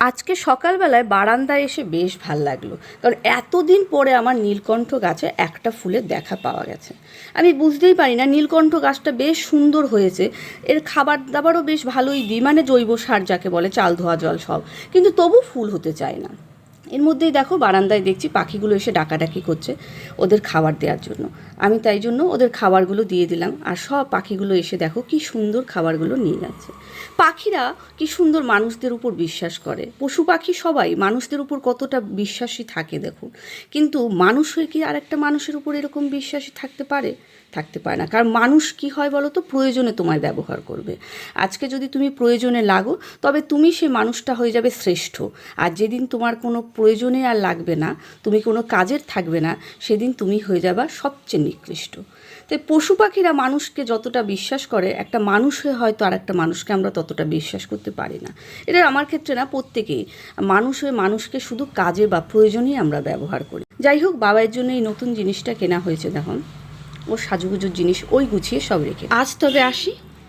আজকে সকালবেলায় বারান্দায় এসে বেশ ভাল লাগলো, কারণ এতদিন পরে আমার নীলকণ্ঠ গাছে একটা ফুলের দেখা পাওয়া গেছে। আমি বুঝতেই পারি না, নীলকণ্ঠ গাছটা বেশ সুন্দর হয়েছে, এর খাবার দাবারও বেশ ভালোই দিই, মানে জৈব সার যাকে বলে, চাল ধোয়া জল সব, কিন্তু তবু ফুল হতে চায় না। এর মধ্যেই দেখো বারান্দায় দেখছি পাখিগুলো এসে ডাকাডাকি করছে ওদের খাবার দেওয়ার জন্য। আমি তাই জন্য ওদের খাবারগুলো দিয়ে দিলাম, আর সব পাখিগুলো এসে দেখো কি সুন্দর খাবারগুলো নিয়ে যাচ্ছে। পাখিরা কি সুন্দর মানুষদের উপর বিশ্বাস করে, পশু পাখি সবাই মানুষদের উপর কতটা বিশ্বাসী থাকে দেখুন, কিন্তু মানুষ হয়ে কি আরেকটা মানুষের উপর এরকম বিশ্বাসী থাকতে পারে? থাকতে পারে না। কারণ মানুষ কি হয় বলো তো, প্রয়োজনে তোমায় ব্যবহার করবে। আজকে যদি তুমি প্রয়োজনে লাগো, তবে তুমি সে মানুষটা হয়ে যাবে শ্রেষ্ঠ। আর যেদিন তোমার কোনো প্রয়োজনে আর লাগবে না, তুমি কোনো কাজের থাকবে না, সেদিন তুমি হয়ে যাবা সবচেয়ে নিকৃষ্ট। তাই পশু পাখিরা মানুষকে যতটা বিশ্বাস করে, একটা মানুষ হয়ে হয়তো আর একটা মানুষকে আমরা ততটা বিশ্বাস করতে পারি না। এটা আমার ক্ষেত্রে না, প্রত্যেকেই মানুষ হয়ে মানুষকে শুধু কাজে বা প্রয়োজনেই আমরা ব্যবহার করি। যাই হোক, বাবার জন্য এই নতুন জিনিসটা কেনা হয়েছে, দেখুন ওর সাজুগুজুর জিনিস ওই গুছিয়ে সব রেখে। আজ তবে আসি।